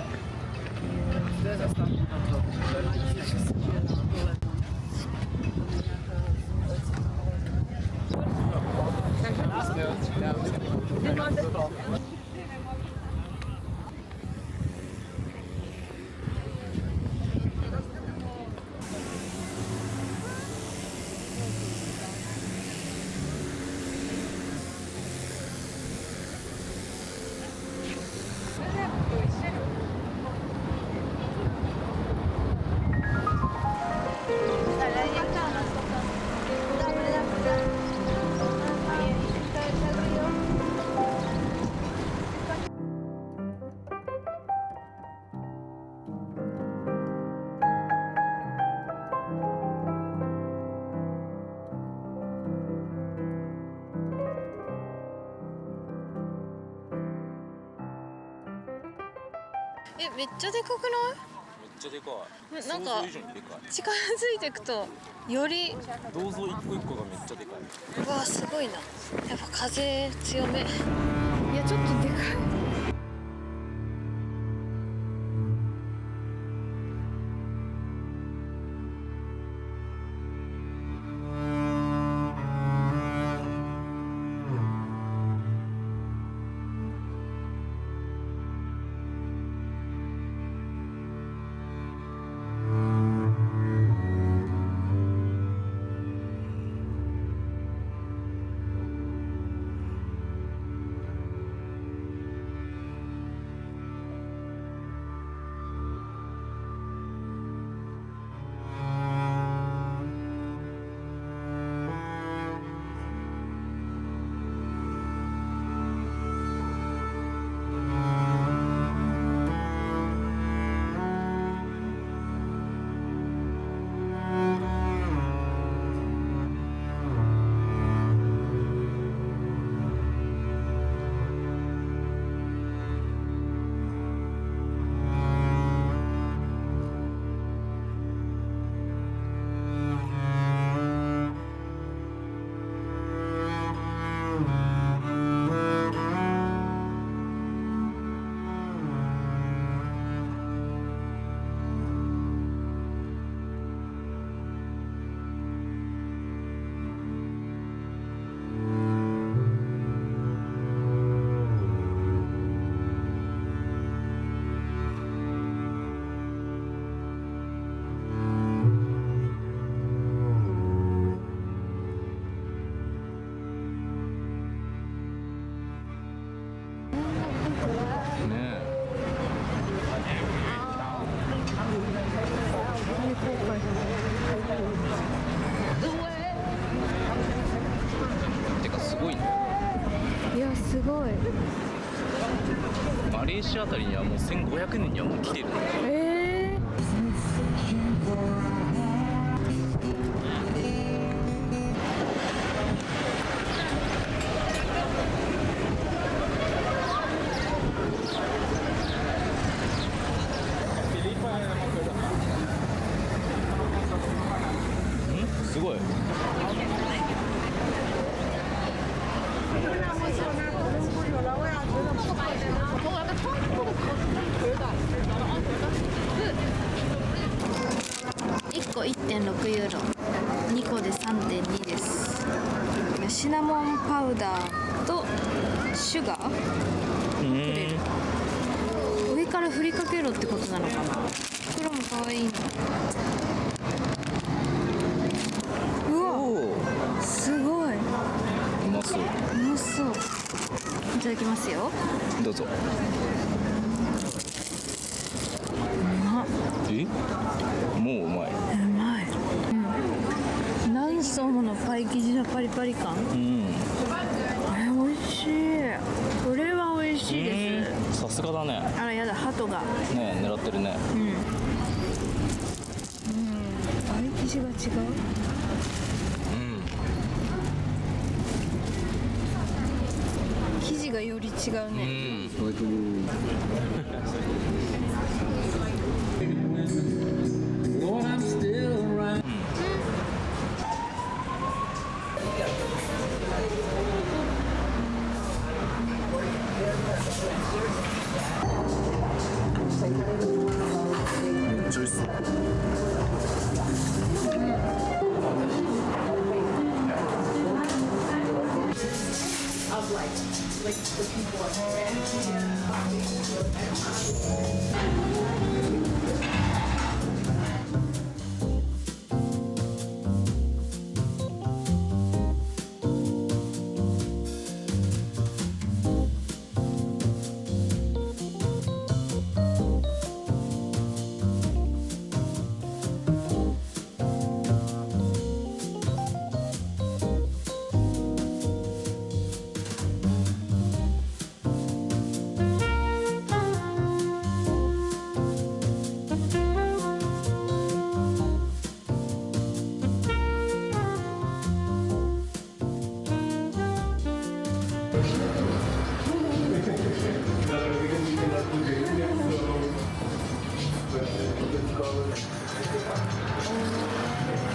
めっちゃでかくない？めっちゃでかい。なんか想像以上にでかい。近づいていくとより銅像一個一個がめっちゃでかい。うわすごいな。やっぱ風強め。いやちょっとでかい。てかすごいね。いやすごい。マレーシアあたりにはもう1500年にはもう来てる。すごい。1個 1.6 ユーロ、2個で 3.2 です。シナモンパウダーとシュガーくれる。上から振りかけろってことなのかな。袋も可愛いの。うわすごい。うまそう。うまそう。いただきますよ。どうぞ。え？もううまい。うまい。何層ものパイ生地のパリパリ感。美味しい。これは美味しいです。さすがだね。あらやだ、鳩が。ね狙ってるね。パイ生地が違う。生地がより違うね。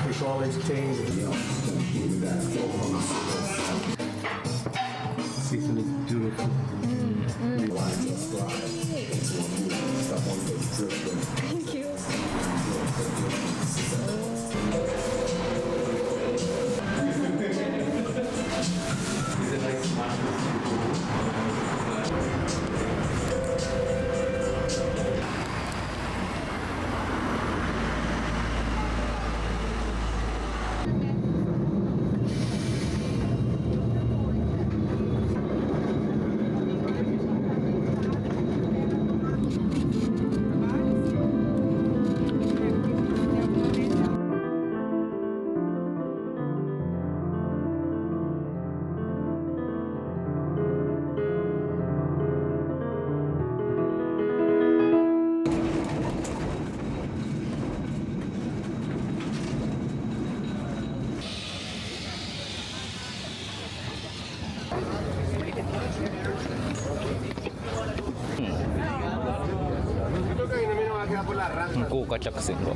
It's always changing. Season is beautiful. Thank you.豪華客船が。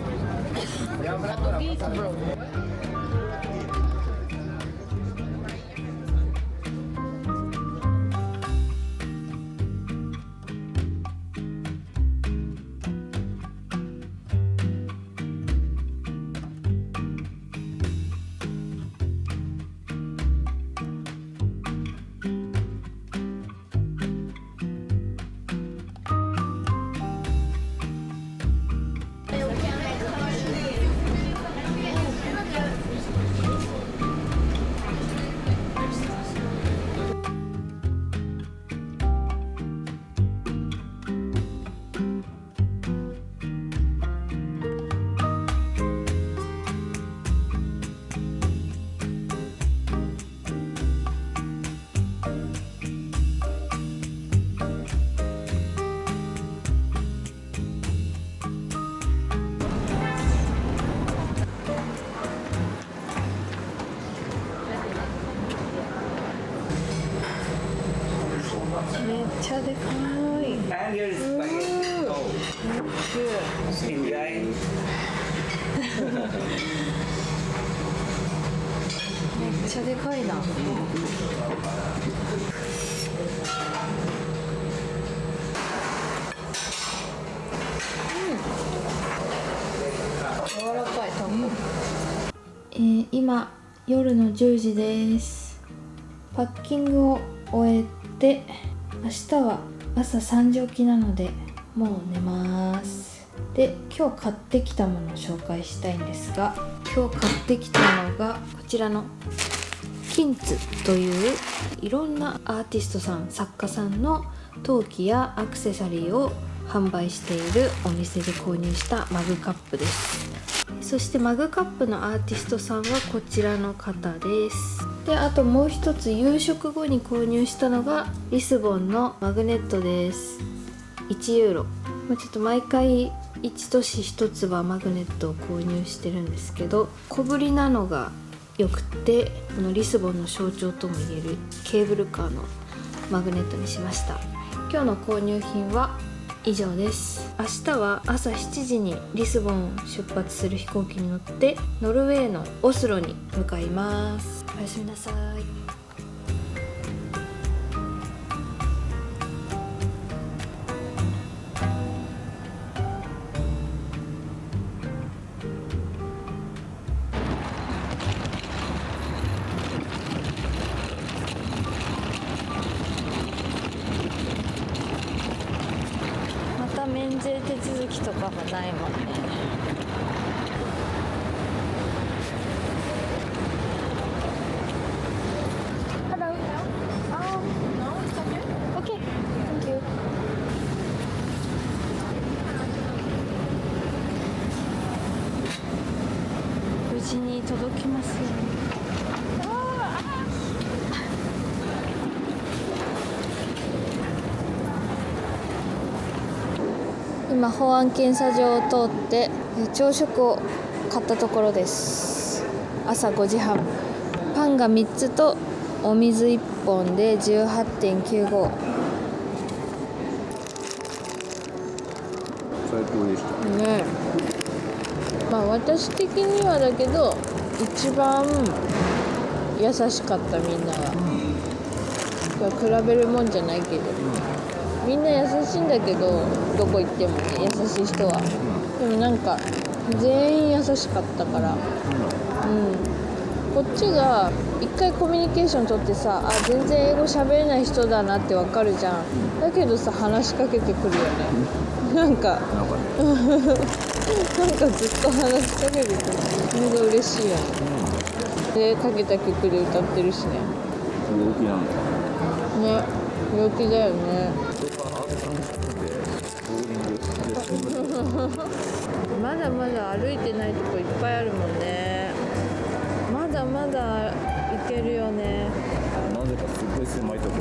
めっちゃでかい。めっちゃでかいな。柔らかいタンポ。今夜の10時です。パッキングを終えて、明日は朝3時起きなのでもう寝ます。で、今日買ってきたものを紹介したいんですが、今日買ってきたのがこちらのキンツといういろんなアーティストさん、作家さんの陶器やアクセサリーを販売しているお店で購入したマグカップです。そしてマグカップのアーティストさんはこちらの方です。で、あともう一つ夕食後に購入したのがリスボンのマグネットです。1ユーロ。ちょっと毎回1都市1つはマグネットを購入してるんですけど、小ぶりなのがよくて、このリスボンの象徴ともいえるケーブルカーのマグネットにしました。今日の購入品は以上です。明日は朝7時にリスボンを出発する飛行機に乗ってノルウェーのオスロに向かいます。おやすみなさい。とかもないもんね。Hello. No, it's okay. Okay, thank you. 無事に届きますように。今保安検査場を通って朝食を買ったところです。朝5時半。パンが3つとお水1本で 18.95。最高でしたね。まあ私的にはだけど一番優しかったみんなが。比べるもんじゃないけど。みんな優しいんだけど、どこ行ってもね、優しい人は。でもなんか全員優しかったから、こっちが一回コミュニケーション取ってさ、全然英語喋れない人だなってわかるじゃん。だけどさ、話しかけてくるよね。なんかずっと話しかけてくる。みんな嬉しいよね。で、かけた曲で歌ってるしね。陽気なんだね、陽気だよね。まだまだ歩いてないとこいっぱいあるもんね。まだまだ行けるよね。なぜかすっごい狭いとこ